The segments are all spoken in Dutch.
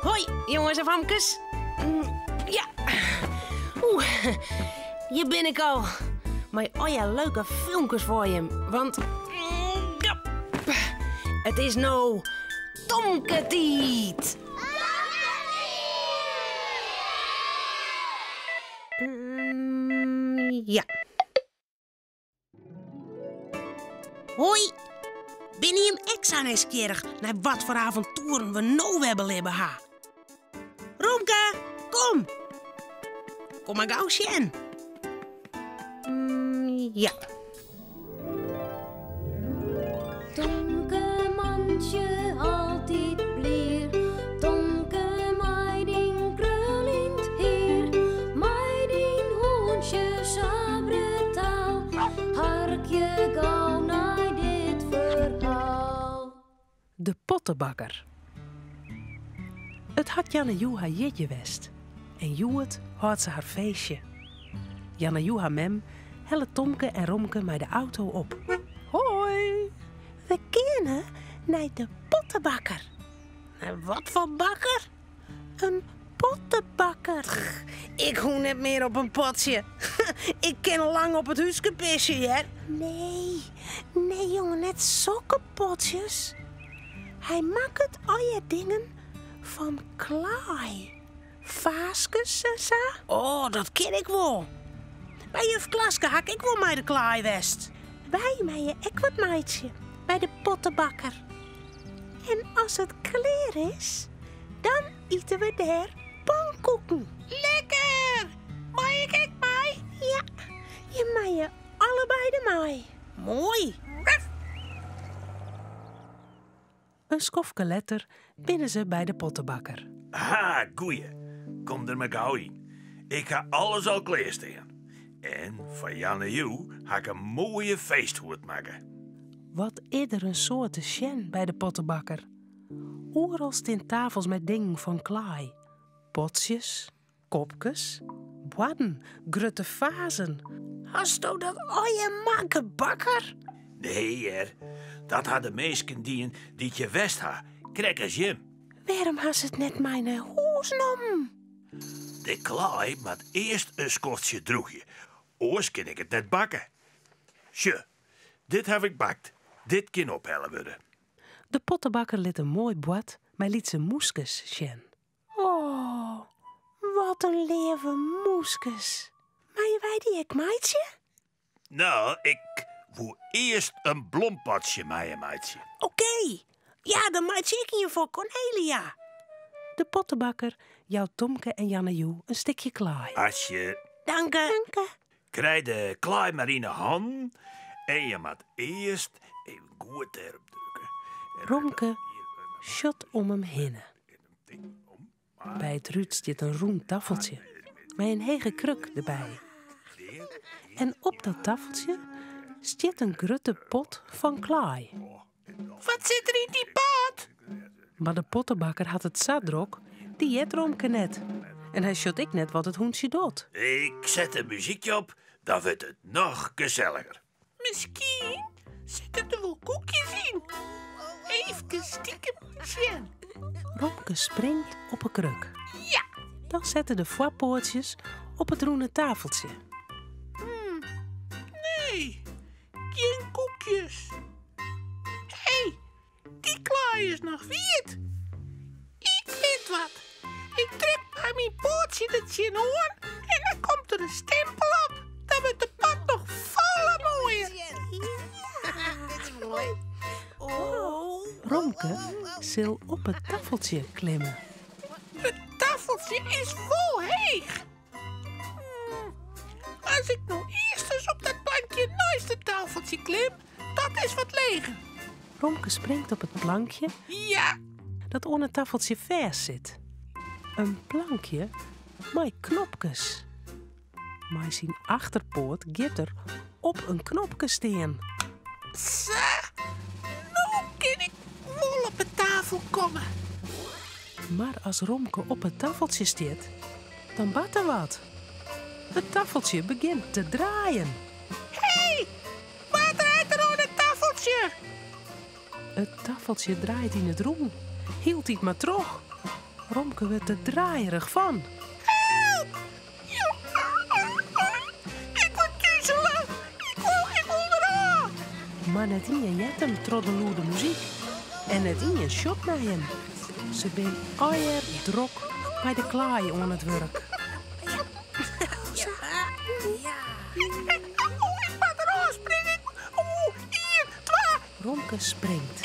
Hoi, jongens en famkes. Ja. Hier ben ik al. Maar ja, leuke filmpjes voor je. Want... ja, het is nou... Tomketiet. Ja. Hoi. Ben je hem extra nieuwsgierig naar wat voor avonturen we nou hebben hebben ha? Romke, kom. Kom maar gauw zien. Ja. Tomke mandje altijd blier. Tomke meiding krulint hier. Meiding hoentje sabretaal. Harkje gauw naar dit verhaal. De pottenbakker. Het had Janne Joe haar jitje west. En Joet had ze haar feestje. Janne Joe haar mem helle Tomke en Romke met de auto op. Hoi! We kennen naar de pottenbakker. En wat voor bakker? Een pottenbakker. Ik hoef net meer op een potje. Ik ken al lang op het huisje pissen, hè? Nee jongen, net zulke potjes. Hij maakt het al je dingen van klei. Vaaskes en zo. Oh, dat ken ik wel. Bij juf Klaske hak ik wel mij de klaai west. Wij mij ik wat meidje bij de pottenbakker. En als het klaar is, dan eten we daar pannenkoeken. Lekker! Mag ik mij? Ja, je mag je allebei de mij. Mooi. Een skofke letter binnen ze bij de pottenbakker. Ha, goeie. Kom er maar gauw in. Ik ga alles al klaarstaan. En van Jan en jou ga ik een mooie feesthoed maken. Wat eerder een soort sjen bij de pottenbakker. Overal staan tafels met dingen van klei. Potjes, kopjes, boaden, grutte vazen. Hast du dat al je maken, bakker? Nee, her. Dat hadden meesken die het je west ha. Krijg als Jim. Waarom has het net mijn hoes nom? De klaai moet eerst een skotje droegje. Oors kan ik het net bakken. Tje, dit heb ik bakt. Dit kan ophellen worden. De pottenbakker liet een mooi boad, maar liet zijn moeskes sjen. Oh, wat een lieve moeskes. Maar je weet die ik, meidje? Nou, ik wil eerst een blompatje maaien, meidje. Oké. Ja, dan maak ik je voor Cornelia. De pottenbakker jouwt Tomke en Janne Joe een stukje klei. Als je Dank je. krijg de klaai maar in de hand en je moet eerst even goed erop drukken. Romke shot om hem heen. Bij het ruut zit een roem tafeltje met een hege kruk erbij. En op dat tafeltje zit een grutte pot van klei. Wat zit er in die pot? Maar de pottenbakker had het zadrok, die jet Romke net. En hij shot ik net wat het hoentje doet. Ik zet een muziekje op, dan wordt het nog gezelliger. Misschien zitten er wel koekjes in. Even stiekem zien. Romke springt op een kruk. Ja. Dan zetten de foipoortjes op het roene tafeltje. Nee, geen koekjes. Hé, die klaai is nog wit. Ik weet wat. Ik trek bij mijn pootje dat zin hoor en dan komt er een stempel op. Dan wordt de pot nog volle mooier. Ja, dat is mooi. Oh. Romke zal op het tafeltje klimmen. Het tafeltje is vol heeg. Als ik nou eerst eens op dat plankje naast het tafeltje klim, dat is wat leger. Romke springt op het plankje Ja. dat onder het tafeltje vers zit. Een plankje met knopjes. Maar zijn achterpoort giet er op een knopje staan. Zo, nou kan ik wel op de tafel komen. Maar als Romke op het tafeltje staat, dan bart er wat. Het tafeltje begint te draaien. Hé, wat draait er aan het tafeltje? Het tafeltje draait in het roem. Hield hij het maar terug. Romke werd er draaierig van. Help! Ik word duizelig. Ik wil eraan. Maar Nadine jet hem trotteloerde muziek. En Nadine shot naar hem. Ze ben eier drok bij de klaai aan het werk. Ik mag eraan springen. Hier, 2. Romke springt.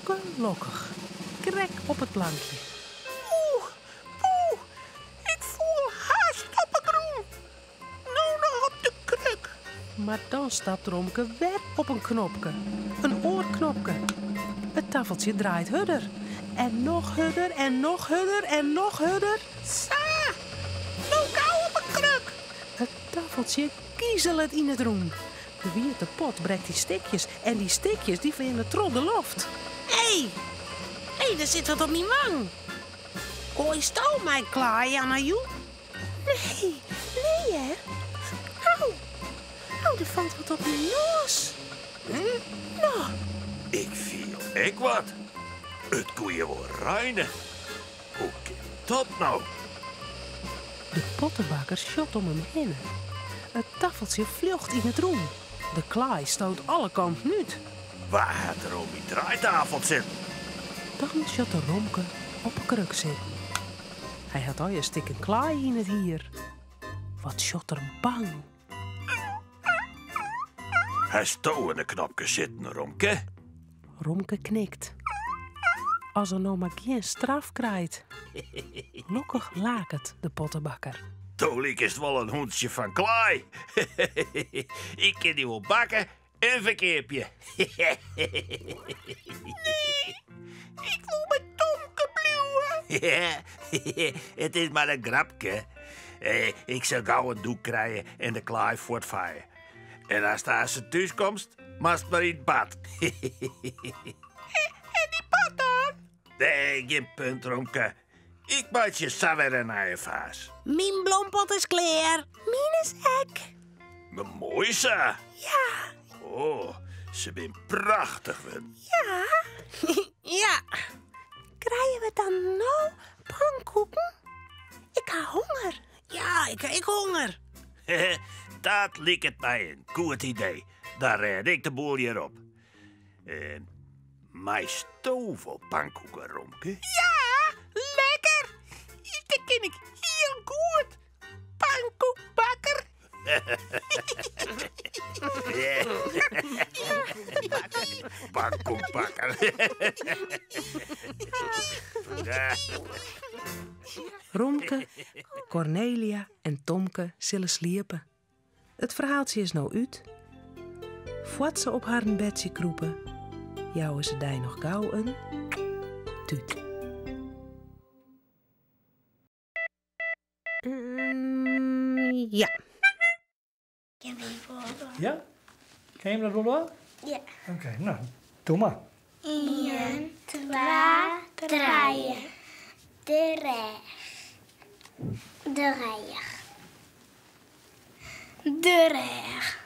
Gelukkig. Krek op het plankje. Ik voel haast op het groen. Nou nog op de kruk. Maar dan stapt Romke weer op een knopje. Een oorknopje. Het tafeltje draait hudder. En nog hudder en nog hudder en nog hudder. Sa, nou gauw op een kruk. Het tafeltje kiezelt in het roen. De wierte pot breekt die stikjes. En die stikjes die vinden trot de loft. Hé, er zit wat op mijn wang. Gooi stal mij klaar, Janne-Joe? Nee hè? Oh, er valt wat op je neus. Nou, Ik viel ik wat. Het koeien wel reinen. Hoe kan dat nou? de pottenbakker shot om hem heen. Het tafeltje vlucht in het roen. De klaai stoot alle kanten uit. Waar had er op die draaitafel zitten? Dan shot de Romke op een kruk zitten. Hij had al een stuk klaai in het hier. Wat shot er bang. Hij stond in de knopje zitten, Romke. Romke knikt. Als er nou maar geen straf krijgt. Gelukkig laak het, de pottenbakker. Tolik is het wel een hondje van klaai. Ik kan die wel bakken en verkeerpje. Ik wil met Tomke blijven. Het is maar een grapje. Ik zal gauw een doek krijgen en de klaai voortvaaien. En als ze thuis komt, mag het maar in het bad. En die pad dan? Nee, geen punt, Romke. Ik maak je saver naar je vaas. Mijn bloempot is klaar. Mien is ek. Maar mooi, ze. Ja, Oh, ze zijn prachtig, Wim. Ja, krijgen we dan nou pannenkoeken? Ik ha honger. ja, ik honger. Dat lijkt het mij een goed idee. Daar red ik de boel hier op. En mijn stovelpannenkoeken, Romke. Ja, lekker. Dat ken ik heel goed. Pannenkoekbakker. Pannenkoekbakker. Romke, Cornelia en Tomke zullen sliepen. Het verhaaltje is nou uit. Voordat ze op haar bedje kroepen, jouwen ze die nog gauw een tuut. Ja. Ja? Kan je hem dat wel doen? Ja. Oké, nou, doe maar. 1, 2, 3. De recht. De recht. De recht.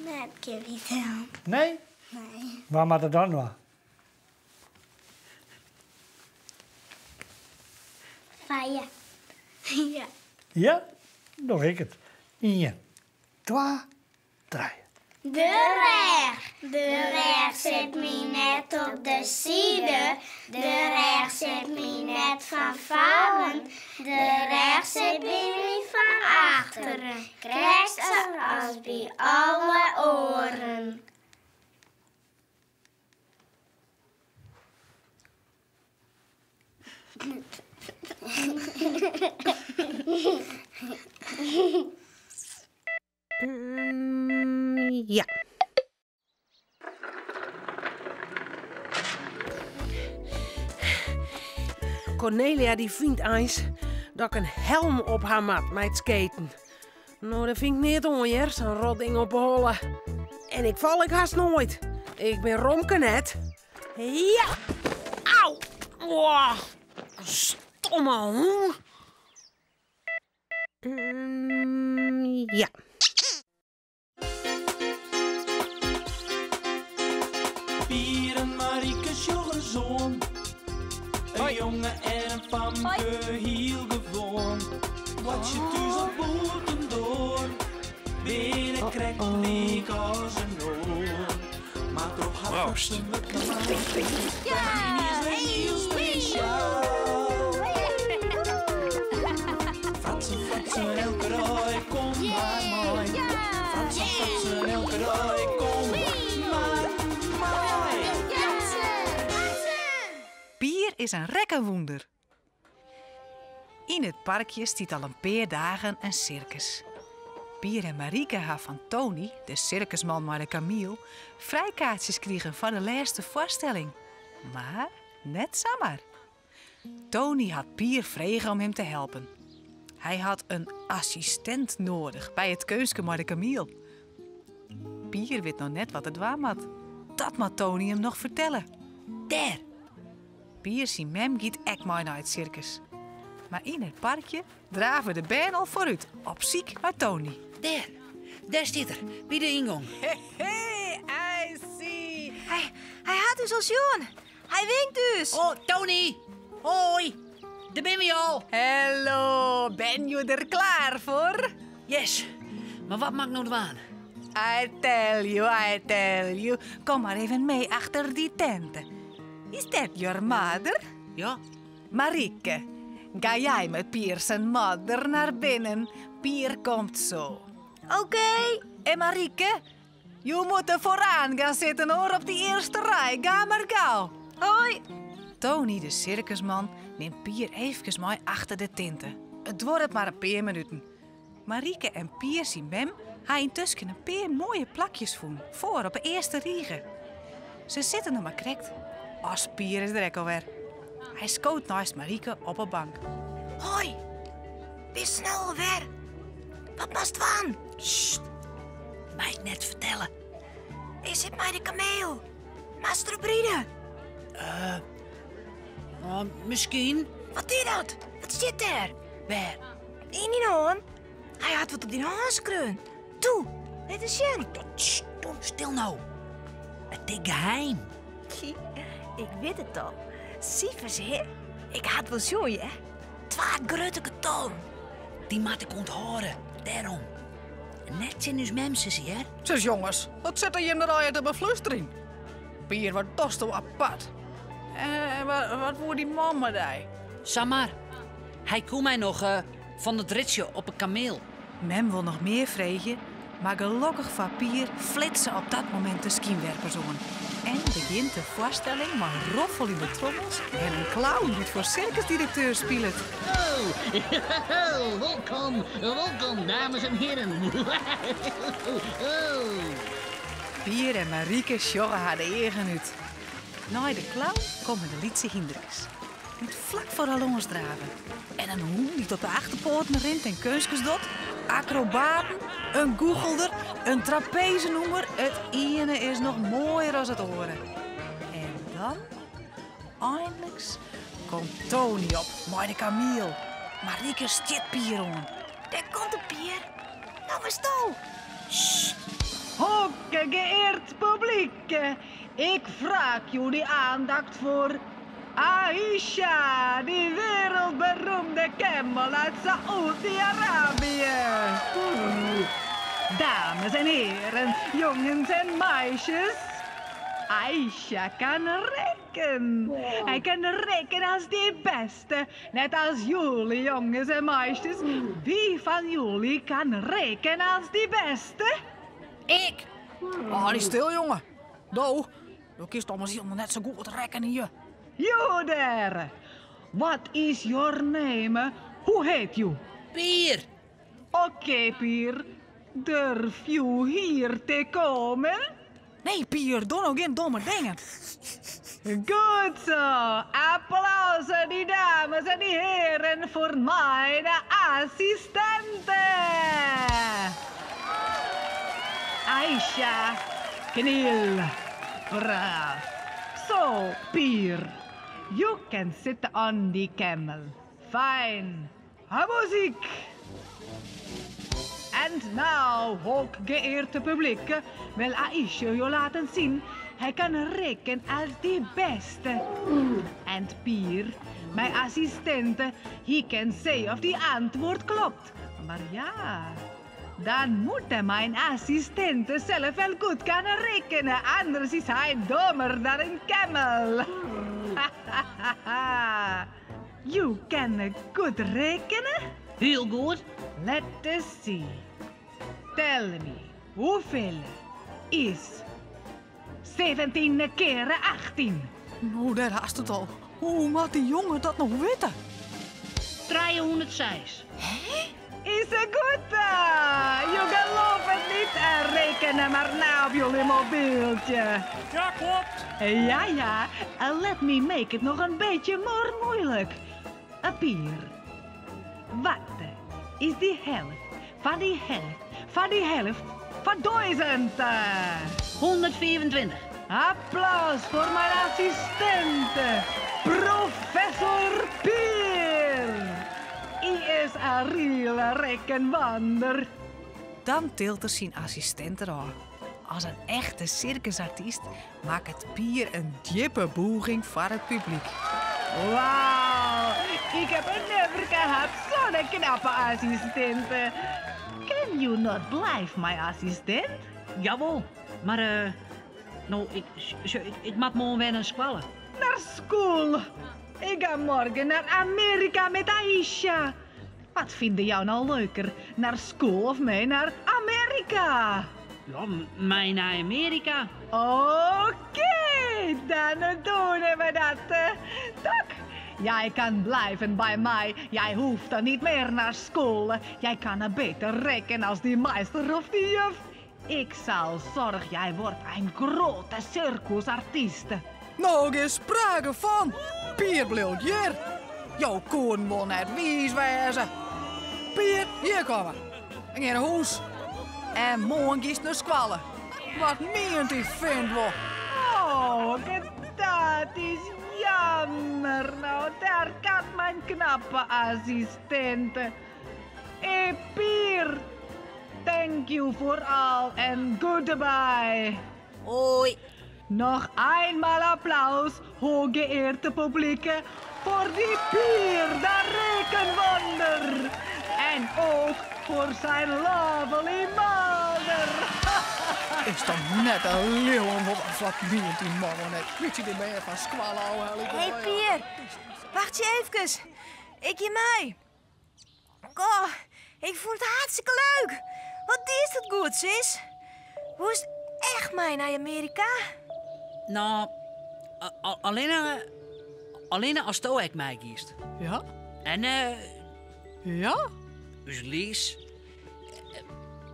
Net keer niet helpen. Nee? Nee. Waar maakt het dan nog? 5. Ja. Ja? Doe ik het. 1, 2, 3. De recht zit me net op de zijde. De recht zit me net van voren. De recht zit me van achteren. Krijgt ze als bij alle oren. Ja. Cornelia die vindt eens dat ik een helm op haar mat met skaten. Nou, dat vind ik niet onjer, zo'n rot ding op hollen. En ik val ik haast nooit. Ik ben Romke net. Ja! Auw! Wow. Stomme hoen. Ja. Pier en Marieke sjoggen zoon. Een jongen en een famke heel gewoon. Wat je thuis op boeten door. Binnen krijgt een week als een oor. Maar toch had ze me klaar. Ja, is heel speciaal. Fratsen, elke rij, kom maar mooi. Fratsen, elke rij, kom maar mooi. Pier is een rekkenwoender. In het parkje stiet al een paar dagen een circus. Pier en Marieke hebben van Tony, de circusman met de kameel, vrijkaartjes kregen voor de laatste voorstelling. Maar net zomaar. Tony had Pier vregen om hem te helpen. Hij had een assistent nodig bij het keusje met de kameel. Pier weet nog net wat het waar had. Dat moet Tony hem nog vertellen. Daar! Pier zijn mem giet ek mooi naar het circus. Maar in het parkje draven de band al vooruit, op ziek naar Tony. Daar zit er, bij de ingang. Hey, I see. Hij had dus al Sjoen. Hij winkt dus. Oh, Tony. Hoi. Daar ben je al. Hallo, ben je er klaar voor? Yes. Maar wat maakt nou de waan? I tell you. Kom maar even mee achter die tenten. Is dat your mother? Ja. Marieke, ga jij met Pier zijn moeder naar binnen? Pier komt zo. Oké. En Marieke, je moet er vooraan gaan zitten hoor, op die eerste rij. Ga maar gauw. Hoi. Tony, de circusman, neemt Pier even mooi achter de tinten. Het wordt maar een paar minuten. Marieke en Pier zien mem hij intussen een paar mooie plakjes voelen, voor op de eerste riegen. Ze zitten er maar krekt. Als Pier is er ook alweer. Hij schoot naast Marieke op een bank. Hoi. Wees snel weer. Wat was het van? Sst. Mij net vertellen. Is het mij de kameel? Mastrobride. Misschien. Wat is dat? Wat zit daar? Waar? In die hoorn. Hij had wat op die halskreun. Toe, dit is Jen. Sst, stil nou. Het is geheim. Ik weet het al. Sievers, hè? Ik had wel zo, hè? 2 grote ton. Die moet ik onthouden. Daarom. Net zijn dus mensen, zie je? Zeg jongens, wat zit er hier in de rij te beflustering? Pier, wat dat zo apart. Wat wordt die man met hij? Samar. Hij kon mij nog van het ritje op een kameel. Mem wil nog meer vregen, maar gelukkig van Pier flitsen op dat moment de skienwerpers om. En begint de voorstelling met roffel in de trommels en een clown die het voor circusdirecteur speelt. Oh, welkom, dames en heren. Pier en Marieke sjoggen haar de eigen uit. Na de clown komen de liedse hinderkens. Moet vlak voor de longens draven. En een hoen die tot de achterpoorten rent en keusjes doet. Acrobaten, een goochelder, een trapezenoemer. Het ene is nog mooier als het oren. En dan, eindelijk, komt Tony op, maar de kameel. Marieke stiet Pier om. Daar komt de Pier. Nou, we stil. Sst. Hokke, geëerd publiek. Ik vraag jullie aandacht voor Aisha, die wereldberoemde camel uit Saoedi-Arabië. Dames en heren, jongens en meisjes. Aisha kan rekenen. Hij kan rekenen als de beste. Net als jullie, jongens en meisjes. Wie van jullie kan rekenen als de beste? Ik. Ah, niet stil, jongen. Nou, je kiest allemaal helemaal net zo goed rekenen hier. Joder, what is your name? Hoe heet je? Pier. Oké, Pier. Durf je hier te komen? Nee, Pier, doe nou geen domme dingen. Goed zo. Applausen, die dames en die heren, voor mijn assistente. Aisha, kniel. Braaf. Zo, Pier. You can sit on the camel. Fine. Ha muziek. En nou, hooggeëerde publiek, wil Aisha je laten zien, hij kan rekenen als de beste. En Pier, mijn assistente, hij kan zeggen of die antwoord klopt. Maar ja, dan moet mijn assistente zelf wel goed kunnen rekenen, anders is hij dommer dan een camel. You can goed rekenen? Heel goed. Let us see. Tell me, hoeveel is 17 keer 18? Nou, daar haast het al. Hoe mag die jongen dat nog weten? 306. Is het goed? Je gelooft het niet en rekenen maar na op jullie mobieltje. Ja, klopt. Ja, let me make it nog een beetje meer moeilijk. Pier, wat is die helft van die helft van die helft van 1000? 124. Applaus voor mijn assistente, professor Pier. Hij is een reële rekenwander. Dan tilt er zijn assistent eraan. Als een echte circusartiest maakt het Pier een diepe boeging voor het publiek. Wauw, ik heb er never gehad zo'n knappe assistente. Can you not believe my assistent? Jawel, maar nou, ik mag morgen weer naar school. Naar school? Ik ga morgen naar Amerika met Aisha. Wat vinden jou nou leuker, naar school of mee naar Amerika? Ja, mij naar Amerika. Oké, dan doen we dat. Tok, jij kan blijven bij mij. Jij hoeft dan niet meer naar school. Jij kan er beter rekenen als die meester of die juf. Ik zal zorgen, jij wordt een grote circusartiest. Nou, geen sprake van. Pier bleef hier. Jouw koen wil net wies wezen. Pier, hier komen. En in een huis. En morgen is naar squallen. Wat meent die vent wel? Oh, dat is jammer. Nou, daar kan mijn knappe assistente. Hey, Pier. Thank you voor al en goodbye. Hoi. Nog eenmaal applaus, hooggeëerde publiek, voor die Pier, de rekenwonder. En ook voor zijn lovely mother. Is dan net een leeuw wat meent die man net? Weet je, die ben je van squallen, ouwe. Hé, Pier. Wacht je even. Ik je mij. Oh, ik vond het hartstikke leuk. Wat is het goed, sis? Hoe is het echt mij naar Amerika? Nou, alleen als Stoek mij kiest. Ja? En ja? Dus Lies.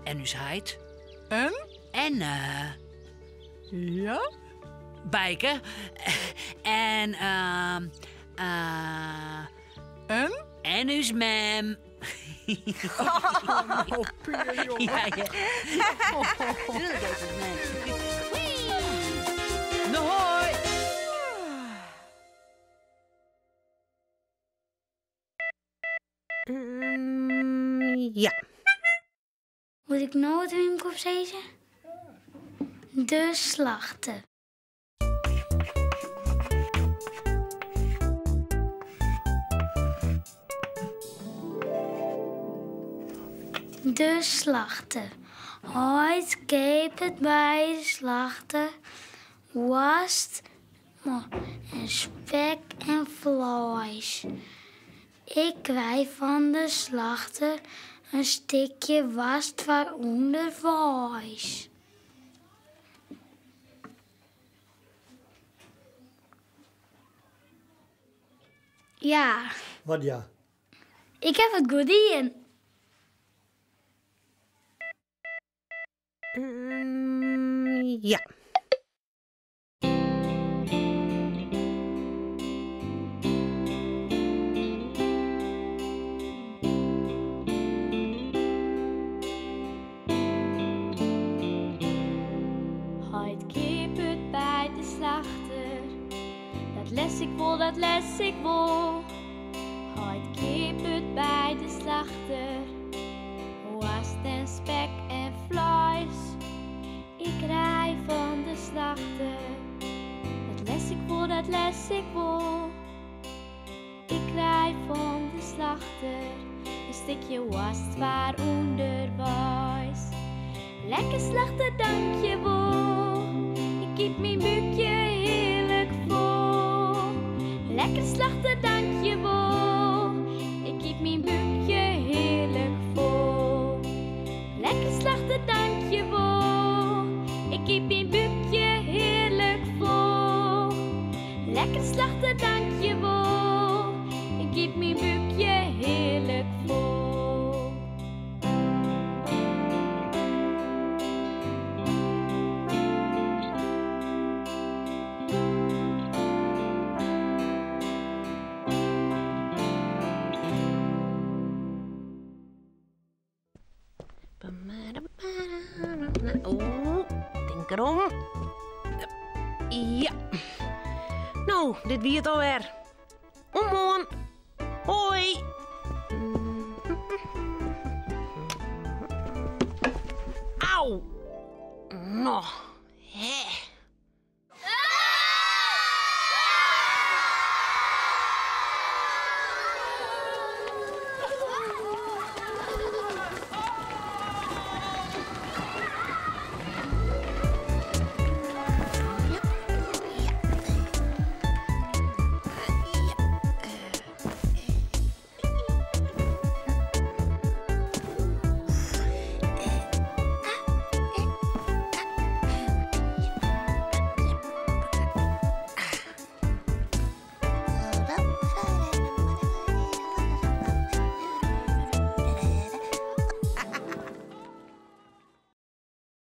En dus Heid. En? En ja? Bijke. En En? En dus mem. Oh, Pier, jongen. Ja. Tuurlijk is het mem. Nou, hoi. Ja. Moet ik nou het Wimkop zeggen? De slachten. De slachten. Ooit keep het bij de slachten. Wast en spek en vlees. Ik krijg van de slachter een stukje wast waaronder vlees. Ja. Wat ja? Ik heb het goed in. Ja. Heid kip het bij de slachter. Dat les ik wel, dat les ik wel. Heid kip het bij de slachter. slachter. Dat les ik voor, dat les ik voor. Ik krijg van de slachter een stukje worst waaronder was. Lekker slachter, dank je wel. Ik geef mijn buikje heerlijk vol. Lekker slachter, dank je wel. Ik geef mijn buikje heerlijk vol. Lekker slachter, dank je wel. Ik geef mijn buikje heerlijk vol. Lekker slachter, dank je wel. Ik geef mijn buikje heerlijk vol. Denk erom. Ja. Nou, dit wie het alweer. Morgen.